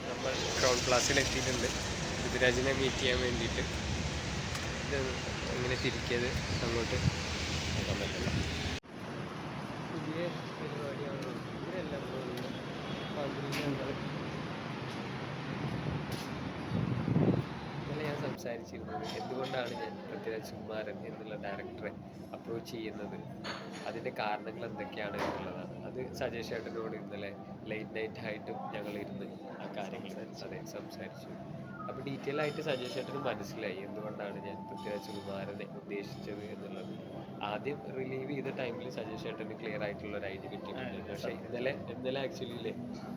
നമ്മൾ ക്രൗൺ പ്ലാസിലെത്തിയിട്ടുണ്ട്. പൃഥ്വിരാജിനെ മീറ്റ് ചെയ്യാൻ വേണ്ടിയിട്ട്. ഇത് ഇങ്ങനെ തിരിക്കിയത് അങ്ങോട്ട് നോക്കാൻ പറ്റില്ല. പുതിയ പരിപാടിയാണ്. ഇവരെല്ലാം ഇന്നലെ ഞാൻ സംസാരിച്ചിരുന്നത് എന്തുകൊണ്ടാണ് ഞാൻ പൃഥ്വിരാജ് കുമാരൻ എന്നുള്ള ഡയറക്ടറെ അപ്രോച്ച് ചെയ്യുന്നത്, അതിൻ്റെ കാരണങ്ങൾ എന്തൊക്കെയാണ് എന്നുള്ളതാണ്. അത് സജേഷ് ചേട്ടനോട് ഇന്നലെ ലേറ്റ് നൈറ്റ് ആയിട്ടും ഞങ്ങൾ ഇരുന്ന് ആ കാര്യങ്ങൾ സംസാരിച്ചു. അപ്പോൾ ഡീറ്റെയിൽ ആയിട്ട് സജേഷ് ചേട്ടന് മനസ്സിലായി എന്തുകൊണ്ടാണ് ഞാൻ പൃഥ്വിരാജ് കുമാരനെ ഉദ്ദേശിച്ചത് എന്നുള്ളത്. ആദ്യം റിലീവ് ചെയ്ത ടൈമിൽ സജേഷ് ചേട്ടന് ക്ലിയർ ആയിട്ടുള്ള ഒരു ഐഡിയ കിട്ടിയിട്ടുണ്ട്. പക്ഷേ ഇന്നലെ ആക്ച്വലി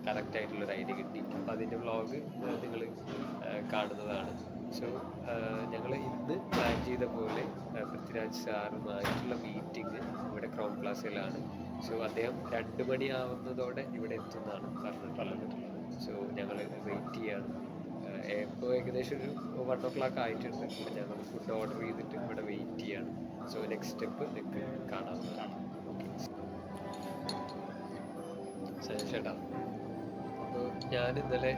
കറക്റ്റ് ആയിട്ടുള്ള ഒരു ഐഡിയ കിട്ടി. അപ്പോൾ അതിൻ്റെ വ്ളോഗ് നിങ്ങൾ കാണുന്നതാണ്. സോ ഞങ്ങൾ ഇന്ന് പ്ലാൻ ചെയ്ത പോലെ പൃഥ്വിരാജ് സാറുമായിട്ടുള്ള മീറ്റിംഗ് ഇവിടെ ക്രൗൺ പ്ലാസയിലാണ്. സോ അദ്ദേഹം 2 മണിയാവുന്നതോടെ ഇവിടെ എത്തുന്നതാണ് പറഞ്ഞിട്ടുള്ളത്. സോ ഞങ്ങൾ വെയിറ്റ് ചെയ്യാണ്. ഇപ്പോൾ ഏകദേശം ഒരു 1 o'clock ആയിട്ടുണ്ട്. ഞങ്ങൾ ഫുഡ് ഓർഡർ ചെയ്തിട്ട് ഇവിടെ വെയിറ്റ് ചെയ്യാണ്. സോ നെക്സ്റ്റ് സ്റ്റെപ്പ് നിങ്ങൾക്ക് കാണാവുന്നതാണ്. ഓക്കെ ചേട്ടാ, അപ്പോൾ ഞാൻ ഇന്നലെ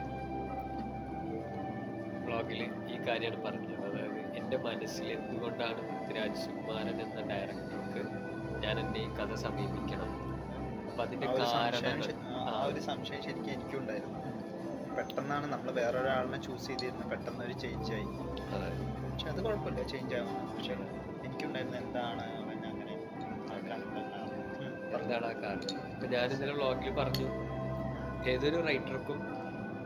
വ്ളോഗിൽ ഈ കാര്യമാണ് പറഞ്ഞത്. അതായത് എൻ്റെ മനസ്സിൽ എന്തുകൊണ്ടാണ് പൃഥ്വിരാജ് കുമാരൻ എന്ന ഡയറക്ടർക്ക് ഞാൻ എൻ്റെ ഈ കഥ സമീപിക്കണം. അപ്പം അതിൻ്റെ കാരണങ്ങൾ ഒരു സംശയം ശരിക്കും എനിക്കും ഉണ്ടായിരുന്നു. പെട്ടെന്നാണ് നമ്മൾ വേറൊരാളിനെ ചൂസ് ചെയ്തിരുന്നത്, പെട്ടെന്ന് ഒരു ചേഞ്ച് ആയി. പക്ഷെ അത് കുഴപ്പമില്ല, ചേഞ്ച് ആവും. പക്ഷെ എനിക്കുണ്ടായിരുന്ന എന്താണ് അവൻ അങ്ങനെ എന്താണ് ആ കാരണം. ഇപ്പം ഞാനിന്നലെ വ്ളോഗിൽ പറഞ്ഞു, ഏതൊരു റൈറ്റർക്കും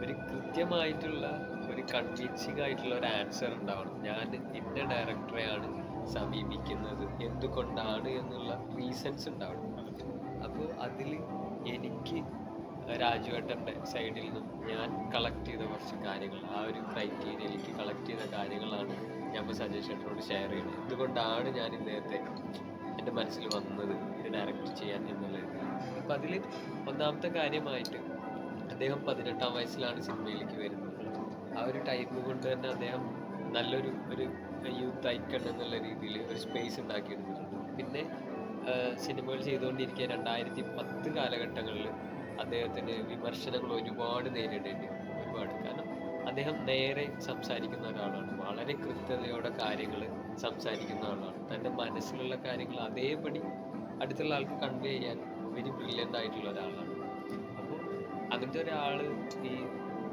ഒരു കൃത്യമായിട്ടുള്ള ഒരു കൺവിൻസിങ് ആയിട്ടുള്ള ഒരു ആൻസർ ഉണ്ടാവണം. ഞാൻ ഇന്ന ഡയറക്ടറെയാണ് സമീപിക്കുന്നത്, എന്തുകൊണ്ടാണ് എന്നുള്ള റീസൺസ് ഉണ്ടാവണം. അപ്പോൾ അതിൽ എനിക്ക് രാജുവേട്ടൻ്റെ സൈഡിൽ നിന്നും ഞാൻ കളക്ട് ചെയ്ത കുറച്ച് കാര്യങ്ങൾ, ആ ഒരു ക്രൈറ്റീരിയയിലേക്ക് കളക്ട് ചെയ്ത കാര്യങ്ങളാണ് ഞാൻ ഇപ്പോൾ സജേഷ് ചേട്ടനോട് ഷെയർ ചെയ്യുന്നത്. എന്തുകൊണ്ടാണ് ഞാൻ ഇന്നത്തെ എൻ്റെ മനസ്സിൽ വന്നത് ഇത് ഡയറക്റ്റ് ചെയ്യാൻ എന്നുള്ളത്. അപ്പോൾ അതിൽ ഒന്നാമത്തെ കാര്യമായിട്ട് അദ്ദേഹം 18-ാം വയസ്സിലാണ് സിനിമയിലേക്ക് വരുന്നത്. ആ ഒരു ടൈം കൊണ്ട് തന്നെ അദ്ദേഹം നല്ലൊരു യൂത്ത് ഐക്കൺ എന്നുള്ള രീതിയിൽ ഒരു സ്പേസ് ഉണ്ടാക്കിയെടുത്തിട്ടുണ്ട്. പിന്നെ സിനിമകൾ ചെയ്തുകൊണ്ടിരിക്കുക 2010 കാലഘട്ടങ്ങളിൽ അദ്ദേഹത്തിന് വിമർശനങ്ങൾ ഒരുപാട് നേരിടേണ്ടി വന്നു. ഒരുപാട്. കാരണം അദ്ദേഹം നേരെ സംസാരിക്കുന്ന ഒരാളാണ്, വളരെ കൃത്യതയോടെ കാര്യങ്ങൾ സംസാരിക്കുന്ന ആളാണ്. തൻ്റെ മനസ്സിലുള്ള കാര്യങ്ങൾ അതേപടി അടുത്തുള്ള ആൾക്ക് കൺവേ ചെയ്യാൻ വെരി ബ്രില്യൻ്റ് ആയിട്ടുള്ള ഒരാളാണ്. അപ്പോൾ അങ്ങനത്തെ ഒരാൾ ഈ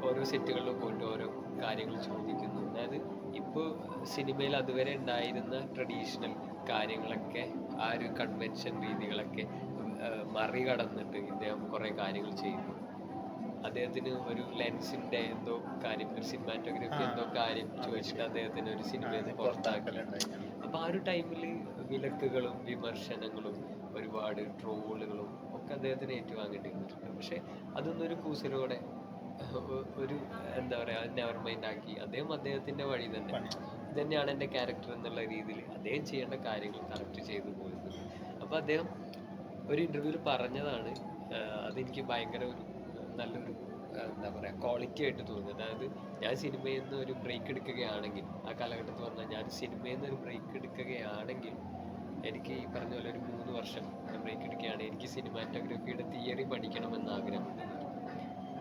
ഓരോ സെറ്റുകളിലും പോയിട്ട് ഓരോ കാര്യങ്ങൾ ചോദിക്കുന്നു. അതായത് ഇപ്പോൾ സിനിമയിൽ അതുവരെ ഉണ്ടായിരുന്ന ട്രഡീഷണൽ കാര്യങ്ങളൊക്കെ, ആ ഒരു കൺവെൻഷൻ രീതികളൊക്കെ മറികടന്നിട്ട് ഇദ്ദേഹം കുറേ കാര്യങ്ങൾ ചെയ്യുന്നു. അദ്ദേഹത്തിന് ഒരു ലെൻസിൻ്റെ എന്തോ കാര്യം, ഒരു സിനിമാറ്റോഗ്രഫി എന്തോ കാര്യം ചോദിച്ചിട്ട് അദ്ദേഹത്തിന് ഒരു സിനിമയിൽ നിന്ന് പുറത്താക്കി. അപ്പോൾ ആ ഒരു ടൈമിൽ വിലക്കുകളും വിമർശനങ്ങളും ഒരുപാട് ട്രോളുകളും ഒക്കെ അദ്ദേഹത്തിന് ഏറ്റുവാങ്ങേണ്ടി വന്നിട്ടുണ്ട്. പക്ഷേ അതൊന്നും ഒരു കൂസലോടെ ഒരു എന്താ പറയുക, നെവർ മൈൻഡ് ആക്കി അദ്ദേഹത്തിൻ്റെ വഴി തന്നെ, ഇതന്നെയാണ് എൻ്റെ ക്യാരക്ടർ എന്നുള്ള രീതിയിൽ അദ്ദേഹം ചെയ്യേണ്ട കാര്യങ്ങൾ കറക്റ്റ് ചെയ്തു പോയത്. അപ്പോൾ അദ്ദേഹം ഒരു ഇൻ്റർവ്യൂവിൽ പറഞ്ഞതാണ്, അതെനിക്ക് ഭയങ്കര ഒരു നല്ലൊരു എന്താ പറയുക ക്വാളിറ്റി ആയിട്ട് തോന്നുന്നത്. അതായത് ഞാൻ സിനിമയിൽ നിന്ന് ഒരു ബ്രേക്ക് എടുക്കുകയാണെങ്കിൽ, ആ കാലഘട്ടത്തിൽ പറഞ്ഞാൽ ഞാൻ സിനിമയിൽ നിന്ന് ഒരു ബ്രേക്ക് എടുക്കുകയാണെങ്കിൽ എനിക്ക് ഈ പറഞ്ഞ പോലെ ഒരു 3 വർഷം ബ്രേക്ക് എടുക്കുകയാണ്, എനിക്ക് സിനിമാറ്റോഗ്രഫിയുടെ തിയറി പഠിക്കണമെന്ന് ആഗ്രഹമുണ്ട്.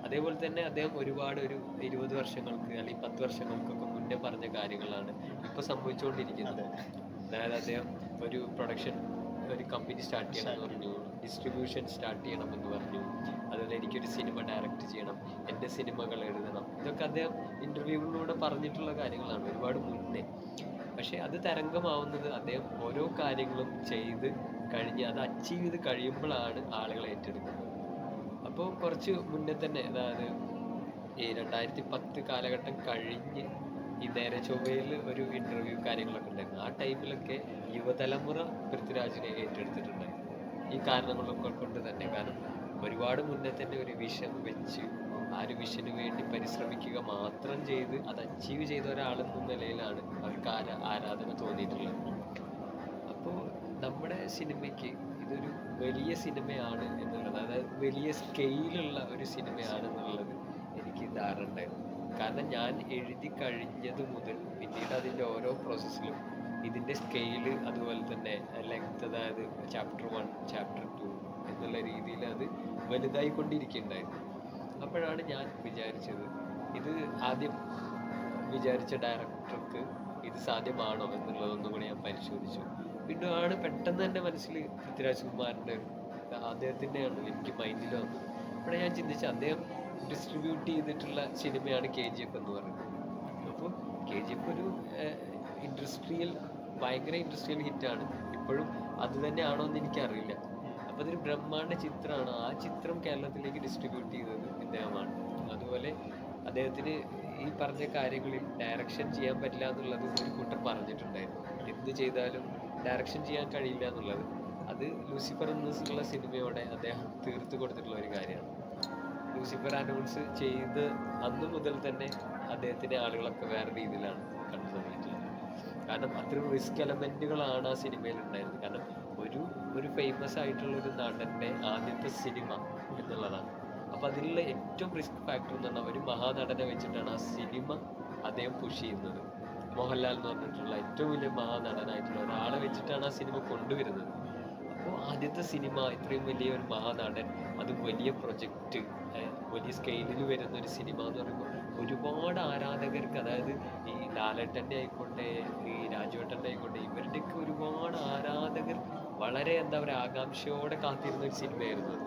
അതേപോലെ തന്നെ അദ്ദേഹം ഒരുപാട് ഒരു 20 വർഷങ്ങൾക്ക് അല്ലെങ്കിൽ 10 വർഷങ്ങൾക്കൊക്കെ മുന്നേ പറഞ്ഞ കാര്യങ്ങളാണ് ഇപ്പോൾ സംഭവിച്ചുകൊണ്ടിരിക്കുന്നത്. അതായത് അദ്ദേഹം ഒരു പ്രൊഡക്ഷൻ ഒരു കമ്പനി സ്റ്റാർട്ട് ചെയ്യണമെന്ന് പറഞ്ഞു, ഡിസ്ട്രിബ്യൂഷൻ സ്റ്റാർട്ട് ചെയ്യണമെന്ന് പറഞ്ഞു, അതുപോലെ എനിക്കൊരു സിനിമ ഡയറക്റ്റ് ചെയ്യണം, എൻ്റെ സിനിമകൾ എഴുതണം. ഇതൊക്കെ അദ്ദേഹം ഇൻ്റർവ്യൂവിലൂടെ പറഞ്ഞിട്ടുള്ള കാര്യങ്ങളാണ് ഒരുപാട് മുന്നേ. പക്ഷേ അത് തരംഗമാവുന്നത് അദ്ദേഹം ഓരോ കാര്യങ്ങളും ചെയ്ത് കഴിഞ്ഞ് അത് അച്ചീവ് ചെയ്ത് കഴിയുമ്പോഴാണ് ആളുകൾ ഏറ്റെടുക്കുന്നത്. അപ്പോൾ കുറച്ച് മുന്നേ തന്നെ, അതായത് ഈ 2010 കാലഘട്ടം കഴിഞ്ഞ് ഈ നേരെ ചൊവ്വയിൽ ഒരു ഇൻ്റർവ്യൂ കാര്യങ്ങളൊക്കെ ഉണ്ടായിരുന്നു. ആ ടൈമിലൊക്കെ യുവതലമുറ പൃഥ്വിരാജിനെ ഏറ്റെടുത്തിട്ടുണ്ടായിരുന്നു. ഈ കാരണങ്ങളൊക്കെ കൊണ്ട് തന്നെ. കാരണം ഒരുപാട് മുന്നേ തന്നെ ഒരു വിഷൻ വെച്ച് ആ ഒരു വിഷന് വേണ്ടി പരിശ്രമിക്കുക മാത്രം ചെയ്ത് അത് അച്ചീവ് ചെയ്ത ഒരാളെന്ന നിലയിലാണ് അവർക്ക് ആരാധന തോന്നിയിട്ടുള്ളത്. അപ്പോൾ നമ്മുടെ സിനിമയ്ക്ക് ഇതൊരു വലിയ സിനിമയാണ് എന്നുള്ളത്, അതായത് വലിയ സ്കെയിലുള്ള ഒരു സിനിമയാണ് എന്നുള്ളത് എനിക്ക് ധാരണ ഉണ്ടായിരുന്നു. കാരണം ഞാൻ എഴുതി കഴിഞ്ഞത് മുതൽ പിന്നീട് അതിൻ്റെ ഓരോ പ്രോസസ്സിലും ഇതിൻ്റെ സ്കെയില് അതുപോലെ തന്നെ ലെങ്ത്, അതായത് ചാപ്റ്റർ 1 ചാപ്റ്റർ 2 എന്നുള്ള രീതിയിൽ അത് വലുതായിക്കൊണ്ടിരിക്കുന്നുണ്ടായിരുന്നു. അപ്പോഴാണ് ഞാൻ വിചാരിച്ചത്, ഇത് ആദ്യം വിചാരിച്ച ഡയറക്ടർക്ക് ഇത് സാധ്യമാണോ എന്നുള്ളതൊന്നും കൂടി ഞാൻ പരിശോധിച്ചു. പിന്നെ ആണ് പെട്ടെന്ന് എൻ്റെ മനസ്സിൽ പൃഥ്വിരാജ് കുമാറിൻ്റെ അദ്ദേഹത്തിൻ്റെയാണ് എനിക്ക് മൈൻഡിൽ വന്നത്. അവിടെ ഞാൻ ചിന്തിച്ചു, അദ്ദേഹം ഡിസ്ട്രിബ്യൂട്ട് ചെയ്തിട്ടുള്ള സിനിമയാണ് KGF എന്ന് പറയുന്നത്. അപ്പോൾ KGF ഒരു ഇൻഡസ്ട്രിയൽ ഭയങ്കര ഇൻഡസ്ട്രിയൽ ഹിറ്റാണ്. ഇപ്പോഴും അത് തന്നെയാണോ എന്ന് എനിക്കറിയില്ല. അപ്പോൾ അതൊരു ബ്രഹ്മാണ്ഡ ചിത്രമാണ്. ആ ചിത്രം കേരളത്തിലേക്ക് ഡിസ്ട്രിബ്യൂട്ട് ചെയ്തത് ഇദ്ദേഹമാണ്. അതുപോലെ അദ്ദേഹത്തിന് ഈ പറഞ്ഞ കാര്യങ്ങളിൽ ഡയറക്ഷൻ ചെയ്യാൻ പറ്റില്ല എന്നുള്ളത് ഒരു കൂട്ടർ പറഞ്ഞിട്ടുണ്ടായിരുന്നു. എന്ത് ചെയ്താലും ഡയറക്ഷൻ ചെയ്യാൻ കഴിയില്ല എന്നുള്ളത്. അത് ലൂസിഫർ എന്നുള്ള സിനിമയോടെ അദ്ദേഹം തീർത്തു കൊടുത്തിട്ടുള്ള ഒരു കാര്യമാണ്. ലൂസിഫർ അനൗൺസ് ചെയ്ത് അന്ന് മുതൽ തന്നെ അദ്ദേഹത്തിൻ്റെ ആളുകളൊക്കെ വേറെ രീതിയിലാണ് കണ്ടു തുടങ്ങിയിട്ടുള്ളത്. കാരണം അത്രയും റിസ്ക് എലമെൻറ്റുകളാണ് ആ സിനിമയിൽ ഉണ്ടായിരുന്നത്. കാരണം ഒരു ഫേമസ് ആയിട്ടുള്ള ഒരു നടൻ്റെ ആദ്യത്തെ സിനിമ എന്നുള്ളതാണ്. അപ്പോൾ അതിലുള്ള ഏറ്റവും റിസ്ക് ഫാക്ടർ എന്ന് പറഞ്ഞാൽ ഒരു മഹാനടനെ വെച്ചിട്ടാണ് ആ സിനിമ അദ്ദേഹം പുഷ് ചെയ്യുന്നത്. മോഹൻലാൽ എന്ന് പറഞ്ഞിട്ടുള്ള ഏറ്റവും വലിയ മഹാനടനായിട്ടുള്ള ഒരാളെ വെച്ചിട്ടാണ് ആ സിനിമ കൊണ്ടുവരുന്നത്. അപ്പോൾ ആദ്യത്തെ സിനിമ, ഇത്രയും വലിയ ഒരു മഹാനടൻ, അത് വലിയ പ്രൊജക്റ്റ്, വലിയ സ്കെയിലിൽ വരുന്ന ഒരു സിനിമ എന്ന് പറയുമ്പോൾ ഒരുപാട് ആരാധകർക്ക്, അതായത് ഈ ലാലേട്ടൻ്റെ ആയിക്കോട്ടെ ഈ രാജുവേട്ടൻ്റെ ആയിക്കോട്ടെ, ഇവരുടെയൊക്കെ ഒരുപാട് ആരാധകർ വളരെ എന്താ പറയുക ആകാംക്ഷയോടെ കാത്തിരുന്ന ഒരു സിനിമയായിരുന്നു അത്.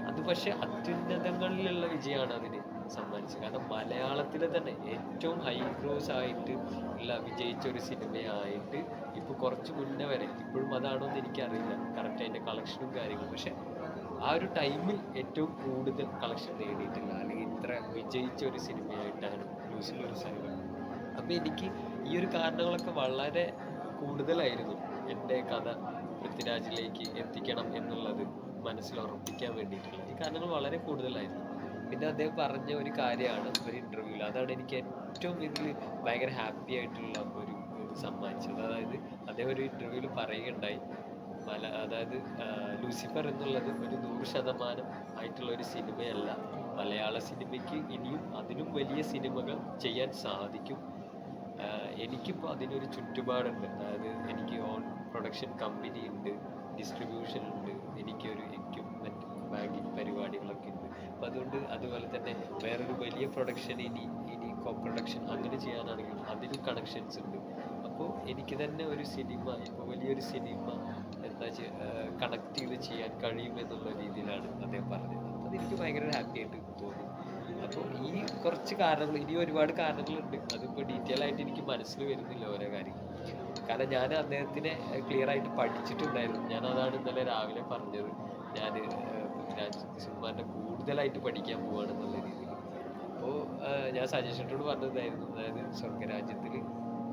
അത് പക്ഷേ അത്യുന്നതങ്ങളിലുള്ള വിജയമാണ് അതിന് സമ്മാനിച്ചത്. കാരണം മലയാളത്തിൽ തന്നെ ഏറ്റവും ഹൈ ഗ്രോസ് ആയിട്ട് ഉള്ള വിജയിച്ച ഒരു സിനിമയായിട്ട് ഇപ്പോൾ കുറച്ച് മുന്നേ വരെ, ഇപ്പോഴും അതാണോ എന്ന് എനിക്കറിയില്ല കറക്റ്റ് അതിൻ്റെ കളക്ഷനും കാര്യങ്ങളും, പക്ഷെ ആ ഒരു ടൈമിൽ ഏറ്റവും കൂടുതൽ കളക്ഷൻ നേടിയിട്ടില്ല, അല്ലെങ്കിൽ ഇത്ര വിജയിച്ച ഒരു സിനിമയായിട്ടാണ് ലൂസിഫർ സിനിമ. അപ്പോൾ എനിക്ക് ഈ ഒരു കാരണങ്ങളൊക്കെ വളരെ കൂടുതലായിരുന്നു എൻ്റെ കഥ പൃഥ്വിരാജിലേക്ക് എത്തിക്കണം എന്നുള്ളത് മനസ്സിൽ ഉറപ്പിക്കാൻ വേണ്ടിയിട്ടുള്ള ഈ കാരണങ്ങൾ വളരെ കൂടുതലായിരുന്നു. പിന്നെ അദ്ദേഹം പറഞ്ഞ ഒരു കാര്യമാണ് ഒരു ഇൻ്റർവ്യൂവിൽ, അതാണ് എനിക്ക് ഏറ്റവും ഇതിൽ ഭയങ്കര ഹാപ്പി ആയിട്ടുള്ള ഒരു സമ്മാനിച്ചത്. അതായത് അദ്ദേഹം ഒരു ഇൻ്റർവ്യൂവിൽ പറയുകയുണ്ടായി, അതായത് ലൂസിഫർ എന്നുള്ളത് ഒരു 100% ആയിട്ടുള്ള ഒരു സിനിമയല്ല. മലയാള സിനിമയ്ക്ക് ഇനിയും അതിലും വലിയ സിനിമകൾ ചെയ്യാൻ സാധിക്കും. എനിക്കിപ്പോൾ അതിനൊരു ചുറ്റുപാടുണ്ട്. അതായത് എനിക്ക് ഓൺ പ്രൊഡക്ഷൻ കമ്പനി ഉണ്ട്, ഡിസ്ട്രിബ്യൂഷൻ ഉണ്ട്, എനിക്കൊരു എക്യുപ്മെൻറ്റ് ബാങ്കിങ് പരിപാടികളൊക്കെ ഉണ്ട്. അപ്പം അതുപോലെ തന്നെ വേറൊരു വലിയ പ്രൊഡക്ഷൻ ഇനി കോ പ്രൊഡക്ഷൻ അങ്ങനെ ചെയ്യാനാണെങ്കിലും അതിനും കണക്ഷൻസ് ഉണ്ട്. അപ്പോൾ എനിക്ക് തന്നെ ഒരു സിനിമ, ഇപ്പോൾ വലിയൊരു സിനിമ കണക്ട് ചെയ്ത് ചെയ്യാൻ കഴിയുമെന്നുള്ള രീതിയിലാണ് അദ്ദേഹം പറഞ്ഞത്. അപ്പോൾ അതെനിക്ക് ഭയങ്കര ഹാപ്പി ആയിട്ട് തോന്നി. അപ്പോൾ ഈ കുറച്ച് കാരണങ്ങൾ, ഇനി ഒരുപാട് കാരണങ്ങളുണ്ട്, അതിപ്പോൾ ഡീറ്റെയിൽ ആയിട്ട് എനിക്ക് മനസ്സിൽ വരുന്നില്ല ഓരോ കാര്യങ്ങൾ. കാരണം ഞാൻ അദ്ദേഹത്തിനെ ക്ലിയർ ആയിട്ട് പഠിച്ചിട്ടുണ്ടായിരുന്നു. ഞാനതാണ് ഇന്നലെ രാവിലെ പറഞ്ഞത്, ഞാൻ പൃഥ്വിരാജ് സുകുമാരനെ കൂടുതലായിട്ട് പഠിക്കാൻ പോവുകയാണെന്നുള്ള രീതിയിൽ. അപ്പോൾ ഞാൻ സജഷനോട് പറഞ്ഞതായിരുന്നു, അതായത് സ്വർഗരാജ്യത്തിൽ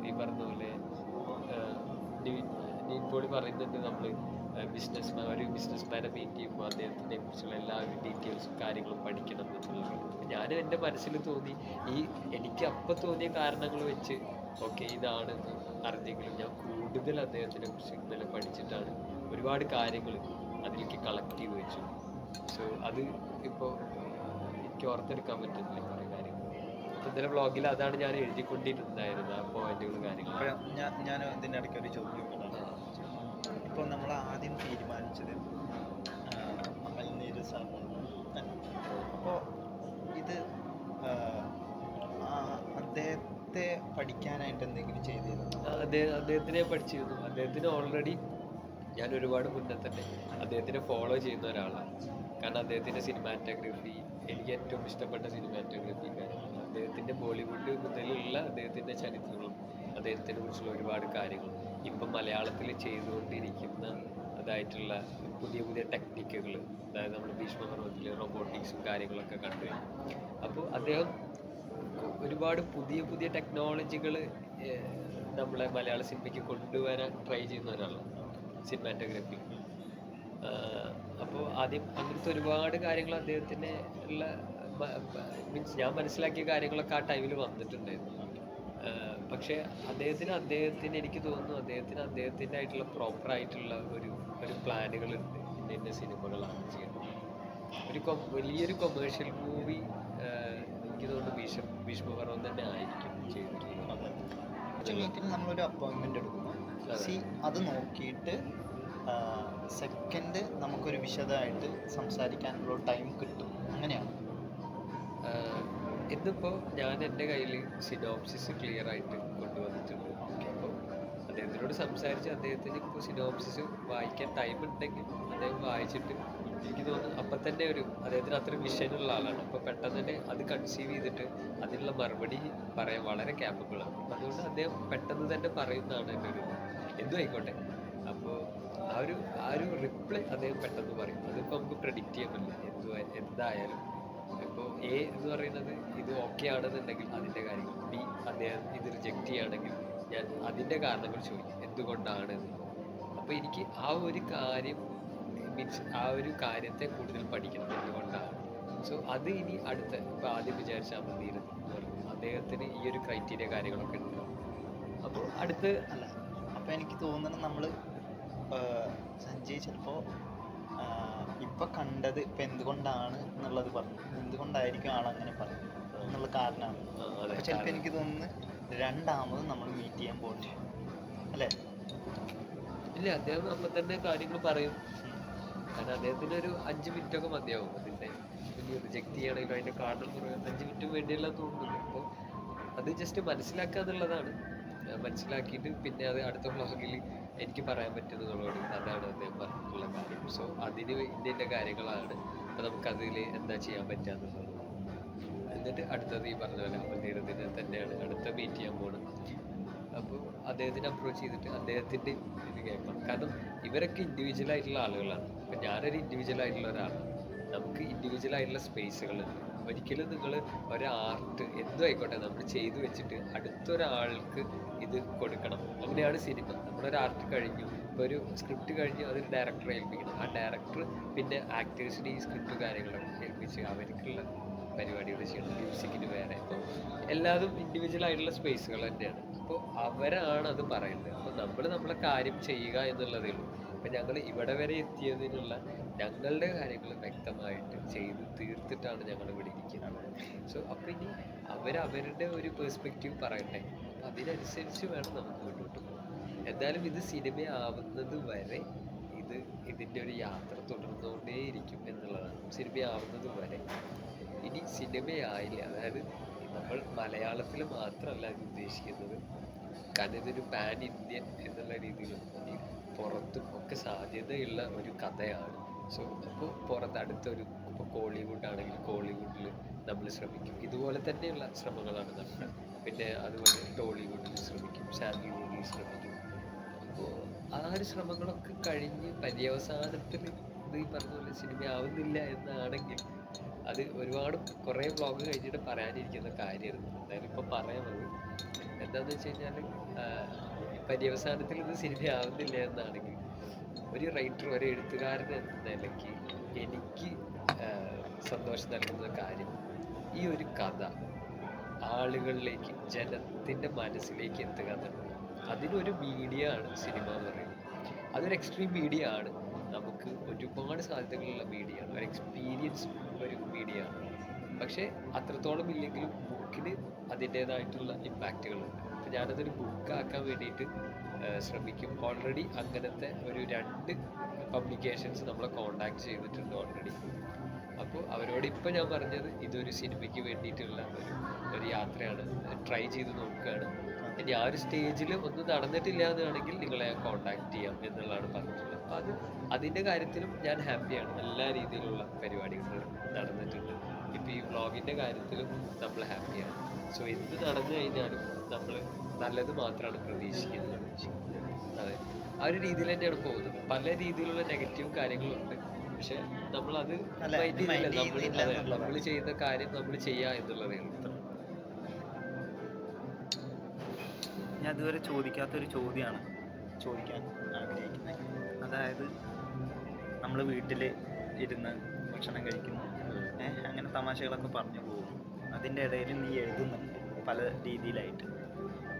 ഈ പറഞ്ഞ പോലെ നീൻ പോളി പറയുന്നുണ്ട്, നമ്മൾ ഒരു ബിസിനസ്മാനെ മീറ്റ് ചെയ്യുമ്പോൾ അദ്ദേഹത്തിനെ കുറിച്ചുള്ള എല്ലാ ഡീറ്റെയിൽസും കാര്യങ്ങളും പഠിക്കണം എന്നുള്ളത്. ഞാനും എൻ്റെ മനസ്സിൽ തോന്നി, എനിക്ക് അപ്പം തോന്നിയ കാരണങ്ങൾ വെച്ച് ഓക്കെ ഇതാണെന്ന് അറിഞ്ഞെങ്കിലും ഞാൻ കൂടുതൽ അദ്ദേഹത്തിനെ കുറിച്ച് ഇന്നലെ പഠിച്ചിട്ടാണ് ഒരുപാട് കാര്യങ്ങൾ അതിലേക്ക് കളക്ട് ചെയ്ത് വെച്ചു. സോ അത് ഇപ്പോൾ എനിക്ക് ഓർത്തെടുക്കാൻ പറ്റുന്നില്ല കുറേ കാര്യങ്ങൾ. അപ്പോൾ ഇന്നലെ വ്ളോഗിൽ അതാണ് ഞാൻ എഴുതിക്കൊണ്ടിരുന്നായിരുന്നു, ആ പോയിന്റുകൾ കാര്യങ്ങൾ. ഞാൻ ഇതിൻ്റെ ഇടയ്ക്ക് ഒരു ചോദ്യം ഇപ്പോൾ നമ്മൾ ആദ്യം തീരുമാനിച്ചത് അമൽനീര് സാറിന്. അപ്പോൾ ഇത് അദ്ദേഹത്തെ പഠിക്കാനായിട്ട് എന്തെങ്കിലും ചെയ്തിരുന്നു? അദ്ദേഹത്തിനെ പഠിച്ചിരുന്നു. അദ്ദേഹത്തിന് ഓൾറെഡി ഞാൻ ഒരുപാട് മുന്നേ തന്നെ അദ്ദേഹത്തിനെ ഫോളോ ചെയ്യുന്ന ഒരാളാണ്. കാരണം അദ്ദേഹത്തിൻ്റെ സിനിമാറ്റോഗ്രഫി എനിക്ക് ഏറ്റവും ഇഷ്ടപ്പെട്ട സിനിമാറ്റോഗ്രഫി കാര്യങ്ങൾ, അദ്ദേഹത്തിൻ്റെ ബോളിവുഡ് മുതലുള്ള അദ്ദേഹത്തിൻ്റെ ചരിത്രങ്ങളും അദ്ദേഹത്തിനെ കുറിച്ചുള്ള ഒരുപാട് കാര്യങ്ങളും ഇപ്പം മലയാളത്തിൽ ചെയ്തുകൊണ്ടിരിക്കുന്ന അതായിട്ടുള്ള പുതിയ പുതിയ ടെക്നിക്കുകൾ, അതായത് നമ്മൾ ഭീഷ്മപർവ്വത്തിൽ റോബോട്ടിക്സും കാര്യങ്ങളൊക്കെ കണ്ടു. അപ്പോൾ അദ്ദേഹം ഒരുപാട് പുതിയ പുതിയ ടെക്നോളജികൾ നമ്മളെ മലയാള സിനിമയ്ക്ക് കൊണ്ടുവരാൻ ട്രൈ ചെയ്യുന്ന ഒരാളാണ് സിനിമാറ്റോഗ്രഫി. അപ്പോൾ ആദ്യം അങ്ങനത്തെ ഒരുപാട് കാര്യങ്ങൾ അദ്ദേഹത്തിന് ഉള്ള മീൻസ് ഞാൻ മനസ്സിലാക്കിയ കാര്യങ്ങളൊക്കെ ആ ടൈമിൽ വന്നിട്ടുണ്ടായിരുന്നു. പക്ഷേ അദ്ദേഹത്തിന് എനിക്ക് തോന്നുന്നു അദ്ദേഹത്തിൻ്റെ ആയിട്ടുള്ള പ്രോപ്പർ ആയിട്ടുള്ള ഒരു പ്ലാനുകളുണ്ട്. ഇന്ന ഇന്ന സിനിമകളാണ് ചെയ്യുന്നത്. വലിയൊരു കൊമേഴ്ഷ്യൽ മൂവി എനിക്ക് തോന്നുന്നു ഭീഷ്മപർവം തന്നെ ആയിരിക്കും ചെയ്തിട്ടുള്ളത്. മീറ്റിംഗ് നമ്മളൊരു അപ്പോയിൻമെൻ്റ് എടുക്കുന്നു. അത് നോക്കിയിട്ട് സെക്കൻഡ് നമുക്കൊരു വിശദമായിട്ട് സംസാരിക്കാനുള്ള ടൈം കിട്ടും. അങ്ങനെയാണ്. ഇന്നിപ്പോൾ ഞാൻ എൻ്റെ കയ്യിൽ സിനോപ്സിസ് ക്ലിയർ ആയിട്ട് കൊണ്ടുവന്നിട്ടുണ്ട്. അപ്പോൾ അദ്ദേഹത്തിനോട് സംസാരിച്ച് അദ്ദേഹത്തിന് ഇപ്പോൾ സിനോപ്സിസ് വായിക്കാൻ ടൈം ഉണ്ടെങ്കിൽ അദ്ദേഹം വായിച്ചിട്ട് എനിക്ക് തോന്നുന്നു അപ്പം തന്നെ അദ്ദേഹത്തിന് അത്ര വിഷനുള്ള ആളാണ്. അപ്പോൾ പെട്ടെന്ന് തന്നെ അത് കൺസീവ് ചെയ്തിട്ട് അതിനുള്ള മറുപടി പറയാൻ വളരെ ക്യാപ്പബിളാണ്. അതുകൊണ്ട് അദ്ദേഹം പെട്ടെന്ന് തന്നെ പറയുന്നതാണ് എൻ്റെ എന്തും ആയിക്കോട്ടെ. അപ്പോൾ ആ ഒരു റിപ്ലൈ അദ്ദേഹം പെട്ടെന്ന് പറയും. അതിപ്പോൾ നമുക്ക് പ്രെഡിക്റ്റ് ചെയ്യാൻ പറ്റില്ല എന്തായാലും. ഇപ്പോൾ എ എന്ന് പറയുന്നത് ഇത് ഓക്കെ ആണെന്നുണ്ടെങ്കിൽ അതിൻ്റെ കാര്യങ്ങൾ, ബി അദ്ദേഹം ഇത് റിജക്റ്റ് ചെയ്യുകയാണെങ്കിൽ ഞാൻ അതിൻ്റെ കാരണങ്ങൾ ചോദിക്കും എന്തുകൊണ്ടാണ്. അപ്പോൾ എനിക്ക് ആ ഒരു കാര്യം മീൻസ് ആ ഒരു കാര്യത്തെ കൂടുതൽ പഠിക്കണം എന്തുകൊണ്ടാണ്. സോ അത് ഇനി ഇപ്പോൾ ആദ്യം വിചാരിച്ചാൽ മതിയിരുന്നു അദ്ദേഹത്തിന് ഈ ഒരു ക്രൈറ്റീരിയ കാര്യങ്ങളൊക്കെ ഉണ്ട്. അപ്പോൾ അപ്പോൾ എനിക്ക് തോന്നുന്നത് നമ്മൾ സഞ്ജയ് ചിലപ്പോൾ ഇപ്പം കണ്ടത് ഇപ്പം എന്തുകൊണ്ടാണ് എന്നുള്ളത് പറഞ്ഞു, എന്തുകൊണ്ടായിരിക്കും ആളങ്ങനെ പറഞ്ഞു എന്നുള്ള കാരണമാണ്. അപ്പോൾ ചിലപ്പോൾ എനിക്ക് തോന്നുന്നു രണ്ടാമത് നമ്മൾ മീറ്റ് ചെയ്യാൻ പോകുന്നു അല്ലേ? ഇല്ല, അദ്ദേഹം അപ്പം തന്നെ കാര്യങ്ങൾ പറയും. കാരണം അദ്ദേഹത്തിന് ഒരു 5 മിനിറ്റൊക്കെ മതിയാവും അതിൻ്റെ റിജക്റ്റ് ചെയ്യണമെങ്കിലും അതിൻ്റെ കാരണം പറയാൻ 5 മിനിറ്റ് വേണ്ടിയല്ല തോന്നുന്നത്. അപ്പോൾ അത് ജസ്റ്റ് മനസ്സിലാക്കുക എന്നുള്ളതാണ്. മനസ്സിലാക്കിയിട്ട് പിന്നെ അത് അടുത്ത വ്ളോഗിൽ എനിക്ക് പറയാൻ പറ്റുന്നതോട് അതാണ് അദ്ദേഹം പറഞ്ഞിട്ടുള്ള കാര്യം. സോ അതിന് ഇതിൻ്റെ കാര്യങ്ങളാണ്. അപ്പോൾ നമുക്കതിൽ എന്താ ചെയ്യാൻ പറ്റുക എന്നിട്ട് അടുത്തത് ഈ പറഞ്ഞ പോലെ അവതീരത്തിന് തന്നെയാണ് അടുത്ത മീറ്റ് ചെയ്യാൻ പോകുന്നത്. അപ്പോൾ അദ്ദേഹത്തിനെ അപ്രോച്ച് ചെയ്തിട്ട് അദ്ദേഹത്തിൻ്റെ ഇത് കേൾക്കണം. കാരണം ഇവരൊക്കെ ഇൻഡിവിജ്വൽ ആയിട്ടുള്ള ആളുകളാണ്. ഇപ്പം ഞാനൊരു ഇൻഡിവിജ്വൽ ആയിട്ടുള്ള ഒരാളാണ്. നമുക്ക് ഇൻഡിവിജ്വൽ ആയിട്ടുള്ള സ്പേസുകളുണ്ട്. ഒരിക്കലും നിങ്ങൾ ഒരാർട്ട് എന്തും ആയിക്കോട്ടെ നമ്മൾ ചെയ്തു വെച്ചിട്ട് അടുത്തൊരാൾക്ക് ഇത് കൊടുക്കണം. അങ്ങനെയാണ് സിനിമ. നമ്മളൊരു ആർട്ട് കഴിഞ്ഞു, ഇപ്പോൾ ഒരു സ്ക്രിപ്റ്റ് കഴിഞ്ഞു, അതൊരു ഡയറക്ടറെ ഏൽപ്പിക്കണം. ആ ഡയറക്ടർ പിന്നെ ആക്ടേഴ്സിന് ഈ സ്ക്രിപ്റ്റ് കാര്യങ്ങളൊക്കെ ഏൽപ്പിച്ച് അവർക്കുള്ള പരിപാടികൾ ചെയ്യണം. മ്യൂസിക്കിന് വേറെ. അപ്പോൾ എല്ലാതും ഇൻഡിവിജ്വൽ ആയിട്ടുള്ള സ്പേസുകൾ തന്നെയാണ്. അപ്പോൾ അവരാണ് അത് പറയുന്നത്. അപ്പോൾ നമ്മളെ കാര്യം ചെയ്യുക എന്നുള്ളതേ ഉള്ളൂ. അപ്പം ഞങ്ങൾ ഇവിടെ വരെ എത്തിയതിനുള്ള ഞങ്ങളുടെ കാര്യങ്ങൾ വ്യക്തമായിട്ട് ചെയ്ത് തീർത്തിട്ടാണ് ഞങ്ങൾ ഇവിടെ ഇരിക്കുന്നത്. സോ അപ്പോൾ ഇനി അവരുടെ ഒരു പെർസ്പെക്റ്റീവ് പറയട്ടെ. അപ്പം അതിനനുസരിച്ച് വേണം നമുക്ക് മുന്നോട്ട് പോകാൻ. എന്തായാലും ഇത് സിനിമയാവുന്നത് വരെ ഇതിൻ്റെ ഒരു യാത്ര തുടർന്നുകൊണ്ടേയിരിക്കും എന്നുള്ളതാണ്. സിനിമയാവുന്നത് വരെ. ഇനി സിനിമയായില്ല, അതായത് നമ്മൾ മലയാളത്തിൽ മാത്രമല്ല ഇത് ഉദ്ദേശിക്കുന്നത്. കാരണം ഇതൊരു പാൻ ഇന്ത്യൻ എന്നുള്ള രീതിയിൽ പുറത്തും ഒക്കെ സാധ്യതയുള്ള ഒരു കഥയാണ്. സോ അപ്പോൾ ഇപ്പോൾ കോളിവുഡ് ആണെങ്കിൽ കോളിവുഡിൽ നമ്മൾ ശ്രമിക്കും. ഇതുപോലെ തന്നെയുള്ള ശ്രമങ്ങളാണ് നമ്മൾ. പിന്നെ അതുപോലെ ടോളിവുഡിൽ ശ്രമിക്കും, സാൻഡൽവുഡിൽ ശ്രമിക്കും. അപ്പോൾ ആ ഒരു ശ്രമങ്ങളൊക്കെ കഴിഞ്ഞ് പര്യവസാനത്തിൽ ഇത് ഈ പറഞ്ഞ പോലെ സിനിമയാവുന്നില്ല എന്നാണെങ്കിൽ അത് കുറേ വ്ളോഗ് കഴിഞ്ഞിട്ട് പറയാനിരിക്കുന്ന കാര്യമായിരുന്നു. എന്തായാലും ഇപ്പോൾ പറയാമത് എന്താണെന്ന് വെച്ച് കഴിഞ്ഞാൽ പര്യവസാനത്തിൽ ഇത് സിനിമയാവുന്നില്ല എന്നാണെങ്കിൽ ഒരു റൈറ്റർ, ഒരു എഴുത്തുകാരൻ എന്ന നിലയ്ക്ക് എനിക്ക് സന്തോഷം നൽകുന്ന കാര്യം ഈ ഒരു കഥ ആളുകളിലേക്ക്, ജനത്തിൻ്റെ മനസ്സിലേക്ക് എത്തുക എന്നുള്ളത്. അതിനൊരു മീഡിയ ആണ് സിനിമ എന്ന് പറയുന്നത്. അതൊരു എക്സ്ട്രീം മീഡിയ ആണ്. നമുക്ക് ഒരുപാട് സാധ്യതകളുള്ള മീഡിയ ആണ്. ഒരു എക്സ്പീരിയൻസ് ഒരു മീഡിയ ആണ്. പക്ഷേ അത്രത്തോളം ഇല്ലെങ്കിലും ബുക്കിന് അതിൻ്റേതായിട്ടുള്ള ഇമ്പാക്റ്റുകളുണ്ട്. അപ്പോൾ ഞാനതൊരു ബുക്കാക്കാൻ വേണ്ടിയിട്ട് ശ്രമിക്കും. ഓൾറെഡി അങ്ങനത്തെ ഒരു 2 പബ്ലിക്കേഷൻസ് നമ്മളെ കോണ്ടാക്ട് ചെയ്തിട്ടുണ്ട് ഓൾറെഡി. അപ്പോൾ അവരോട് ഇപ്പോൾ ഞാൻ പറഞ്ഞത് ഇതൊരു സിനിമയ്ക്ക് വേണ്ടിയിട്ടുള്ള ഒരു യാത്രയാണ്. ട്രൈ ചെയ്ത് നോക്കുകയാണ്. ഇനി ആ ഒരു സ്റ്റേജിൽ ഒന്നും നടന്നിട്ടില്ല എന്നാണെങ്കിൽ നിങ്ങളെ കോണ്ടാക്ട് ചെയ്യാം എന്നുള്ളതാണ് പറഞ്ഞിട്ടുള്ളത്. അപ്പോൾ അതിൻ്റെ കാര്യത്തിലും ഞാൻ ഹാപ്പിയാണ്. എല്ലാ രീതിയിലുള്ള പരിപാടികൾ നടന്നിട്ടുണ്ട്. ഇപ്പോൾ ഈ വ്ളോഗിൻ്റെ കാര്യത്തിലും നമ്മൾ ഹാപ്പിയാണ്. സോ എന്ത് നടന്നു കഴിഞ്ഞാലും നമ്മൾ നല്ലത് മാത്രമാണ് പ്രതീക്ഷിക്കുന്നത്. അതെ, ആ ഒരു രീതിയിൽ തന്നെയാണ് പോകുന്നത്. പല രീതിയിലുള്ള നെഗറ്റീവ് കാര്യങ്ങളുണ്ട്. പക്ഷെ നമ്മളത് നമ്മൾ ചെയ്യുന്ന കാര്യം നമ്മൾ ചെയ്യുക എന്നുള്ളതേ ഉള്ളൂ. ഞാൻ ഇതുവരെ ചോദിക്കാത്തൊരു ചോദ്യമാണ് ചോദിക്കാൻ ആഗ്രഹിക്കുന്നത്. അതായത് നമ്മൾ വീട്ടിൽ ഇരുന്ന് ഭക്ഷണം കഴിക്കുന്നു, അങ്ങനെ തമാശകളൊക്കെ പറഞ്ഞു പോകും. അതിൻ്റെ ഇടയിൽ നീ എഴുതുന്നുണ്ട് പല രീതിയിലായിട്ട്.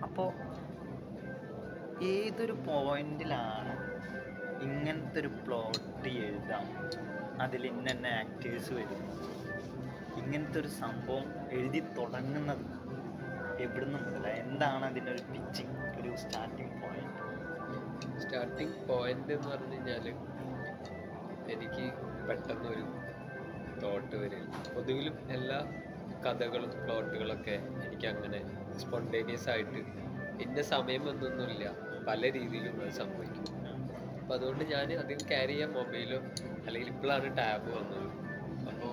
അപ്പോൾ ഏതൊരു പോയിന്റിലാണ് ഇങ്ങനത്തെ ഒരു പ്ലോട്ട് എഴുതാം, അതിൽ ഇന്ന ആക്ടേഴ്സ് വരുന്നു, ഇങ്ങനത്തെ ഒരു സംഭവം എഴുതി തുടങ്ങുന്നത് എവിടുന്ന് മുതലാണ്? എന്താണ് അതിൻ്റെ ഒരു പിച്ചിങ്, ഒരു സ്റ്റാർട്ടിങ് പോയിന്റ്? സ്റ്റാർട്ടിങ് പോയിന്റ് എന്ന് പറഞ്ഞു കഴിഞ്ഞാൽ എനിക്ക് പെട്ടെന്നൊരു തോട്ട് വരില്ല. പൊതുവിലും എല്ലാ കഥകളും പ്ലോട്ടുകളൊക്കെ എനിക്ക് അങ്ങനെ സ്പോണ്ടേനിയസ് ആയിട്ട് ഇന്ന സമയം എന്നൊന്നുമില്ല, പല രീതിയിലും അത് സംഭവിക്കും. അപ്പം അതുകൊണ്ട് ഞാൻ അധികം ക്യാരി ചെയ്യാൻ മൊബൈലോ, അല്ലെങ്കിൽ ഇപ്പോഴാണ് ടാബ് വന്നത്, അപ്പോൾ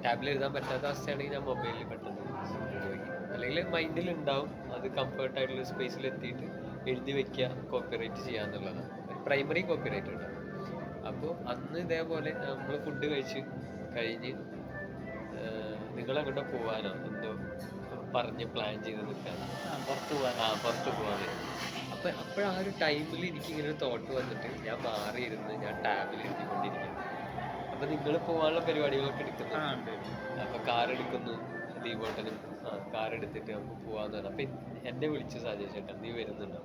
ടാബിൽ എഴുതാൻ പറ്റാത്ത അവസ്ഥയാണെങ്കിൽ ഞാൻ മൊബൈലിൽ പെട്ടെന്ന് ഉപയോഗിക്കും. അല്ലെങ്കിൽ മൈൻഡിൽ ഉണ്ടാവും, അത് കംഫർട്ടായിട്ടുള്ള സ്പേസിൽ എത്തിയിട്ട് എഴുതി വെക്കുക, കോപ്പിറൈറ്റ് ചെയ്യുക എന്നുള്ളതാണ്. ഒരു പ്രൈമറി കോപ്പിറൈറ്റ് ഉണ്ടാവും. അപ്പോൾ അന്ന് ഇതേപോലെ നമ്മൾ ഫുഡ് കഴിച്ച് കഴിഞ്ഞ് നിങ്ങളെങ്ങോട്ട് പോകാനോ എന്തോ പറഞ്ഞ് പ്ലാൻ ചെയ്ത് നിൽക്കാണ്, പുറത്ത് പോകാൻ. അപ്പം അപ്പോഴാ ഒരു ടൈമിൽ എനിക്കിങ്ങനെ ഒരു തോട്ട് വന്നിട്ട് ഞാൻ മാറിയിരുന്ന് ഞാൻ ടാബിൽ എഴുതിക്കൊണ്ടിരിക്കുന്നു. അപ്പം നിങ്ങൾ പോകാനുള്ള പരിപാടികളൊക്കെ എടുക്കുന്നുണ്ട്. അപ്പം കാർ എടുക്കുന്നു, ദീപോട്ടനും കാർ എടുത്തിട്ട് നമുക്ക് പോകാമെന്ന് പറഞ്ഞു. അപ്പം എന്നെ വിളിച്ച് സജസ്റ്റ് ചേട്ടാ നീ വരുന്നുണ്ടോ?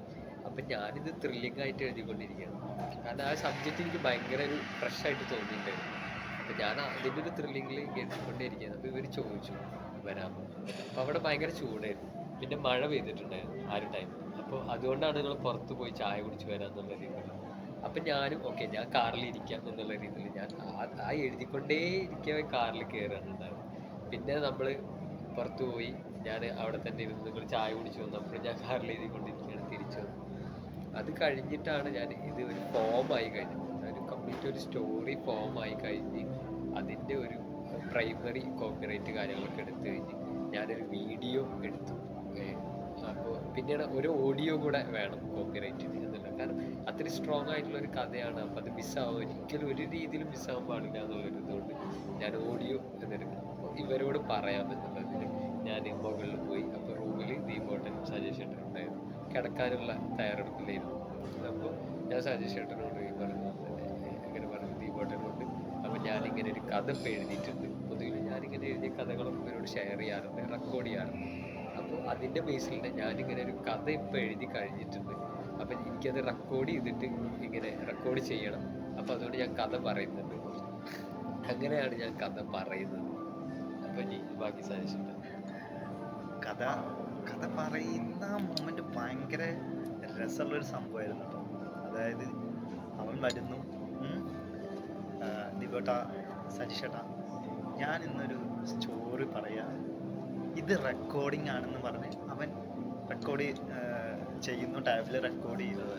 അപ്പം ഞാനിത് ത്രില്ലിംഗ് ആയിട്ട് എഴുതിക്കൊണ്ടിരിക്കുകയാണ്. കാരണം ആ സബ്ജക്റ്റ് എനിക്ക് ഭയങ്കര ഒരു ഫ്രഷ് ആയിട്ട് തോന്നിയിട്ടുണ്ടായിരുന്നു. അപ്പം ഞാൻ അതിൻ്റെ ഒരു ത്രില്ലിങ്ങിൽ എഴുതിക്കൊണ്ടേയിരിക്കുകയാണ്. അപ്പോൾ ഇവർ ചോദിച്ചു വരാമോ? അപ്പോൾ അവിടെ ഭയങ്കര ചൂടായിരുന്നു, പിന്നെ മഴ പെയ്തിട്ടുണ്ടായിരുന്നു ആ ഒരു ടൈം. അപ്പോൾ അതുകൊണ്ടാണ് നിങ്ങൾ പുറത്ത് പോയി ചായ കുടിച്ച് വരാമെന്നുള്ള രീതിയിൽ. അപ്പം ഞാനും ഓക്കെ ഞാൻ കാറിൽ ഇരിക്കാം എന്നുള്ള രീതിയിൽ ഞാൻ ആ എഴുതിക്കൊണ്ടേ ഇരിക്കവേ കാറിൽ കയറാനുണ്ടായിരുന്നു. പിന്നെ നമ്മൾ പുറത്ത് പോയി ഞാൻ അവിടെ തന്നെ ഇരുന്ന് നിങ്ങൾ ചായ കുടിച്ച് വന്നപ്പോൾ ഞാൻ കാറിൽ എഴുതിക്കൊണ്ടിരിക്കുകയാണ് തിരിച്ചു വന്നു. അത് കഴിഞ്ഞിട്ടാണ് ഞാൻ ഇത് ഒരു ഫോമായി കഴിഞ്ഞു, ഒരു കംപ്ലീറ്റ് ഒരു സ്റ്റോറി ഫോമായി കഴിഞ്ഞ് അതിൻ്റെ ഒരു പ്രൈമറി കോപ്പിറൈറ്റ് കാര്യങ്ങളൊക്കെ എടുത്തു കഴിഞ്ഞ് ഞാനൊരു വീഡിയോ എടുത്തു. അപ്പോൾ പിന്നീട് ഒരു ഓഡിയോ കൂടെ വേണം കോപ്പിറൈറ്റിന് എന്നുള്ള, കാരണം അത്രയും സ്ട്രോങ് ആയിട്ടുള്ള ഒരു കഥയാണ്. അപ്പോൾ അത് മിസ്സാവും, ഒരിക്കലും ഒരു രീതിയിലും മിസ്സാവാൻ പാടില്ല എന്നുള്ളൊരു ഇതുകൊണ്ട് ഞാൻ ഓഡിയോ എന്നെടുക്കും. അപ്പോൾ ഇവരോട് പറയാമെന്നുള്ളതിൽ ഞാൻ മുകളിൽ പോയി. അപ്പോൾ റൂമിൽ ദീപോട്ടനും സജേഷ് ചേട്ടനും ഉണ്ടായിരുന്നു, കിടക്കാനുള്ള തയ്യാറെടുപ്പിലായിരുന്നു. അപ്പോൾ ഞാൻ സജേഷ് ചേട്ടനോട് പറഞ്ഞു, ഇങ്ങനെ പറഞ്ഞു ദീപോട്ടനോട്, അപ്പോൾ ഞാനിങ്ങനെ ഒരു കഥ ഇപ്പോൾ എഴുതിയിട്ടുണ്ട്. പൊതുവിൽ ഞാനിങ്ങനെ എഴുതിയ കഥകളൊക്കെ ഇവരോട് ഷെയർ ചെയ്യാറുണ്ട്, റെക്കോർഡ് ചെയ്യാറുണ്ട്. അപ്പോൾ അതിൻ്റെ ബേസിൽ ഞാനിങ്ങനെ ഒരു കഥ ഇപ്പോൾ എഴുതി കഴിഞ്ഞിട്ടുണ്ട്. അപ്പം എനിക്കത് റെക്കോർഡ് ചെയ്തിട്ട് ഇങ്ങനെ റെക്കോർഡ് ചെയ്യണം. അപ്പോൾ അതുകൊണ്ട് ഞാൻ കഥ പറയുന്നുണ്ട്. അങ്ങനെയാണ് ഞാൻ കഥ പറയുന്നത്. അപ്പം ഇനി ബാക്കി സാധിച്ചിട്ടുണ്ട്. കഥ പറയുന്ന മൊമെന്റ് ഭയങ്കര രസമുള്ളൊരു സംഭവമായിരുന്നു കേട്ടോ. അതായത് അവൻ വരുന്നു, ദിവട്ട സജിഷേട്ടാ ഞാൻ ഇന്നൊരു സ്റ്റോറി പറയാം, ഇത് റെക്കോർഡിംഗ് ആണെന്ന് പറഞ്ഞ് അവൻ റെക്കോർഡ് ചെയ്യുന്നു, ടാബിൽ റെക്കോർഡ് ചെയ്യുന്നത്,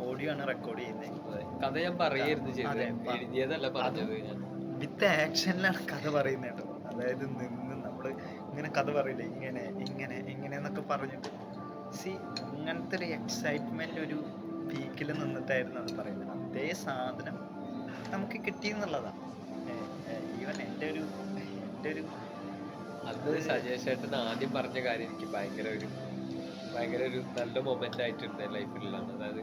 ഓഡിയോ ആണ് റെക്കോർഡ് ചെയ്യുന്നത്. കഥ ഞാൻ പറയായിരുന്നു, എഴുതിയതല്ല പറഞ്ഞത്. വിത്ത് ആക്ഷനിലാണ് കഥ പറയുന്നത് കേട്ടോ. അതായത് നിന്ന് നമ്മൾ ഇങ്ങനെ കഥ പറയില്ലേ, ഇങ്ങനെ ഇങ്ങനെ ഇങ്ങനെ എന്നൊക്കെ പറഞ്ഞിട്ട് അങ്ങനത്തെ ഒരു എക്സൈറ്റ്മെന്റ് ഒരു പീക്കിൽ നിന്നിട്ടായിരുന്നു അത് പറയുന്നത്. അതേ സാധനം നമുക്ക് കിട്ടിയെന്നുള്ളതാണ്. ഈവൻ എൻ്റെ ഒരു അത് സജേഷ് ചേട്ടൻ ആദ്യം പറഞ്ഞ കാര്യം എനിക്ക് ഭയങ്കര ഒരു നല്ല മൊമെന്റ് ആയിട്ടുണ്ട് ലൈഫിലാണ്. അതായത്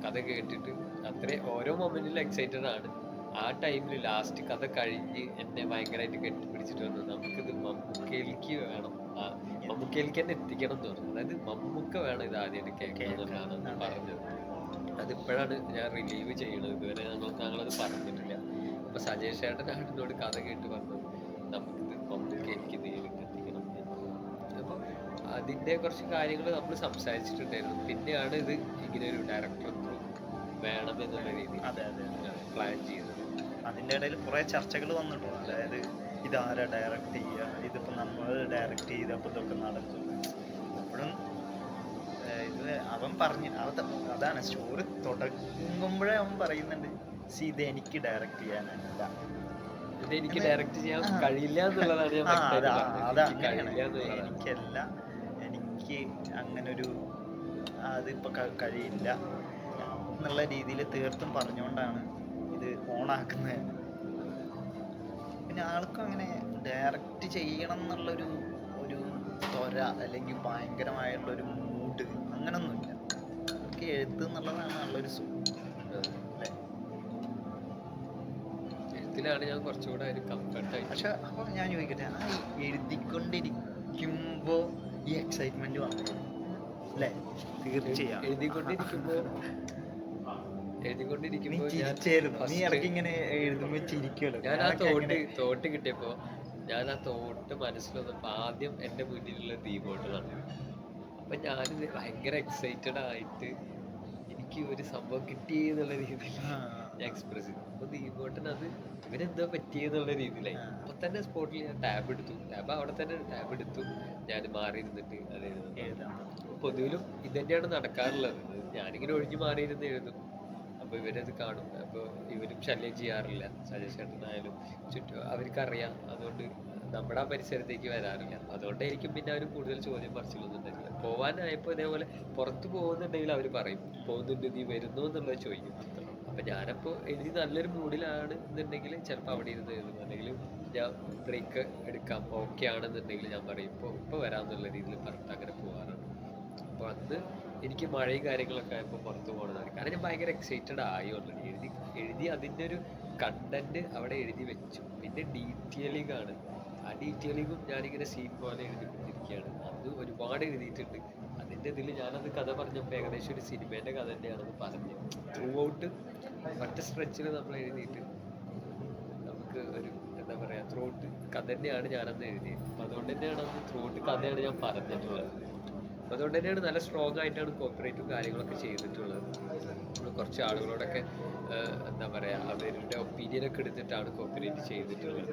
കഥ കേട്ടിട്ട് അത്രയും ഓരോ മൊമെന്റിലും എക്സൈറ്റഡ് ആണ്. ആ ടൈമിൽ ലാസ്റ്റ് കഥ കഴിഞ്ഞ് എന്നെ ഭയങ്കരമായിട്ട് കെട്ടിപ്പിടിച്ചിട്ട് വന്നു, നമുക്കിത് മമ്മൂക്കയിലേക്ക് വേണം, മമ്മൂക്കയിലേക്ക് തന്നെ എത്തിക്കണം എന്ന് പറഞ്ഞു. അതായത് മമ്മൂക്ക വേണം ഇത് ആദ്യമായിട്ട് കേൾക്കണം എന്നുള്ളതാണ് പറഞ്ഞത്. അതിപ്പോഴാണ് ഞാൻ റിലീവ് ചെയ്യണത്, ഇതുവരെ ഞങ്ങളത് പറഞ്ഞിട്ടില്ല. അപ്പൊ സജേഷ് ചേട്ടനാണ് എന്നോട് കഥ കേട്ട് പറഞ്ഞത് നമുക്കിത് മമ്മൂക്ക എനിക്ക് നേരിട്ട് എത്തിക്കണം. അപ്പം അതിൻ്റെ കുറച്ച് കാര്യങ്ങൾ നമ്മൾ സംസാരിച്ചിട്ടുണ്ടായിരുന്നു. പിന്നെയാണ് ഇത് ഇങ്ങനെ ഒരു ഡയറക്ടർ വേണം എന്നുള്ള രീതിയിൽ പ്ലാൻ ചെയ്തത്. അതിൻ്റെ ഇടയിൽ കുറേ ചർച്ചകൾ വന്നിട്ടുണ്ട്. അതായത് ഇതാരാ ഡയറക്റ്റ് ചെയ്യുക, ഇതിപ്പോൾ നമ്മൾ ഡയറക്റ്റ് ചെയ്തപ്പോൾ ഇതൊക്കെ നടക്കും. അപ്പോഴും ഇത് അവൻ പറഞ്ഞ് അതാണ് സ്റ്റോറി തുടങ്ങുമ്പോഴേ അവൻ പറയുന്നുണ്ട്, ഇത് എനിക്ക് ഡയറക്റ്റ് ചെയ്യാനല്ല, ഇതെനിക്ക് ഡയറക്റ്റ് ചെയ്യാൻ കഴിയില്ല എന്നുള്ളതാണ് എനിക്കല്ല, എനിക്ക് അങ്ങനൊരു അതിപ്പോൾ കഴിയില്ല എന്നുള്ള രീതിയിൽ തീർത്തും പറഞ്ഞുകൊണ്ടാണ് ഇത് ഓണാക്കുന്നത്. പിന്നെ ആൾക്കും അങ്ങനെ ഡയറക്റ്റ് ചെയ്യണം എന്നുള്ളൊരു ത്വര അല്ലെങ്കിൽ ഭയങ്കരമായിട്ടുള്ളൊരു മൂഡ് അങ്ങനൊന്നുമില്ല. നമുക്ക് എഴുത്ത് എന്നുള്ളതാണ് നല്ലൊരു സുഖം അല്ലേ? റൈറ്റിങ്ങിലാണ് ഞാൻ കുറച്ചുകൂടെ ഒരു കംഫർട്ടായിട്ട്. പക്ഷെ അപ്പൊ ഞാൻ ചോദിക്കട്ടെ, ആ എഴുതിക്കൊണ്ടിരിക്കുമ്പോ ഈ എക്സൈറ്റ്മെന്റ് വന്നു അല്ലേ? തീർച്ചയായും എഴുതിക്കൊണ്ടിരിക്കുമ്പോൾ നീ ഞാൻ ചിരിച്ചായിരുന്നു, നീ first ഇടയ്ക്ക് ഇങ്ങനെ എഴുതുമ്പോ ചിരിക്കുമല്ലോ. ഞാൻ ആ തോട്ട് കിട്ടിയപ്പോ ഞാൻ ആ തോട്ട് മനസ്സിൽ വന്നപ്പോ ആദ്യം എന്റെ മുന്നിലുള്ള ദീപോട്ടനാണ്. അപ്പൊ ഞാനിത് ഭയങ്കര എക്സൈറ്റഡ് ആയിട്ട് എനിക്ക് ഒരു സംഭവം കിട്ടി എന്നുള്ള രീതിയിൽ ഞാൻ എക്സ്പ്രസ് ചെയ്തു. അപ്പൊ ദീപോട്ടൻ അത് ഇവനെന്താ പറ്റിയെന്നുള്ള രീതിയിലായി. അപ്പൊ തന്നെ സ്പോട്ടിൽ ഞാൻ ടാബ് അവിടെ തന്നെ ടാബ് എടുത്തു, ഞാൻ മാറി ഇരുന്നിട്ട് അത് എഴുതുന്നു. എഴുതാൻ പൊതുവിലും ഇത് തന്നെയാണ് നടക്കാറുള്ളത്. ഞാനിങ്ങനെ ഒഴിഞ്ഞു മാറിയിരുന്ന് എഴുതും. അപ്പൊ ഇവരത് കാണും. അപ്പൊ ഇവരും ശല്യം ചെയ്യാറില്ല. സജേഷേട്ടനായാലും ചുറ്റും അവർക്കറിയാം. അതുകൊണ്ട് നമ്മുടെ ആ പരിസരത്തേക്ക് വരാറില്ല. അതുകൊണ്ടായിരിക്കും പിന്നെ അവർ കൂടുതൽ ചോദ്യം പറച്ചിലൊന്നും ഉണ്ടായില്ല. പോവാനായപ്പോ ഇതേപോലെ പുറത്ത് പോകുന്നുണ്ടെങ്കിൽ അവർ പറയും, പോകുന്നുണ്ട്, നീ വരുന്നു എന്നുള്ളത് ചോദിക്കും. അപ്പൊ ഞാനപ്പോ എഴുതി നല്ലൊരു മൂഡിലാണ് എന്നുണ്ടെങ്കിൽ ചിലപ്പോൾ അവിടെ ഇരുന്ന് എഴുതും. അല്ലെങ്കിൽ ഞാൻ ബ്രേക്ക് എടുക്കാം ഓക്കെ ആണെന്നുണ്ടെങ്കിൽ ഞാൻ പറയും ഇപ്പൊ വരാന്നുള്ള രീതിയിൽ പറഞ്ഞിട്ട് അങ്ങനെ പോകാറാണ്. അപ്പൊ അന്ന് എനിക്ക് മഴയും കാര്യങ്ങളൊക്കെ ആയപ്പോൾ പുറത്ത് പോകണതാണ്. കാരണം ഞാൻ ഭയങ്കര എക്സൈറ്റഡ് ആയി ഓൾറെഡി. എഴുതി അതിൻ്റെ ഒരു കണ്ടന്റ് അവിടെ എഴുതി വെച്ചു. പിന്നെ ഡീറ്റെയിലിംഗ് ആണ്. ആ ഡീറ്റെയിലിങ്ങും ഞാനിങ്ങനെ സീൻ പോലെ എഴുതിക്കൊണ്ടിരിക്കുകയാണ്. അത് ഒരുപാട് എഴുതിയിട്ടുണ്ട്. അതിൻ്റെ ഇതിൽ ഞാനത് കഥ പറഞ്ഞപ്പോൾ ഏകദേശം ഒരു സിനിമേൻ്റെ കഥ തന്നെയാണെന്ന് പറഞ്ഞു. ത്രൂ ഔട്ട് ഒറ്റ സ്ട്രെച്ചിൽ നമ്മൾ എഴുതിയിട്ട് നമുക്ക് ഒരു എന്താ പറയുക, ത്രൂ ഔട്ട് കഥ തന്നെയാണ് ഞാനന്ന് എഴുതിയത്. അപ്പം അതുകൊണ്ട് തന്നെയാണ് അന്ന് ത്രൂ ഔട്ട് കഥയാണ് ഞാൻ പറഞ്ഞിട്ടുള്ളത്. അപ്പം അതുകൊണ്ട് തന്നെയാണ് നല്ല സ്ട്രോങ് ആയിട്ടാണ് കോപ്പറേറ്റും കാര്യങ്ങളൊക്കെ ചെയ്തിട്ടുള്ളത്. നമ്മൾ കുറച്ച് ആളുകളോടൊക്കെ എന്താ പറയുക, അവരുടെ ഒപ്പീനിയനൊക്കെ എടുത്തിട്ടാണ് കോപ്പറേറ്റ് ചെയ്തിട്ടുള്ളത്.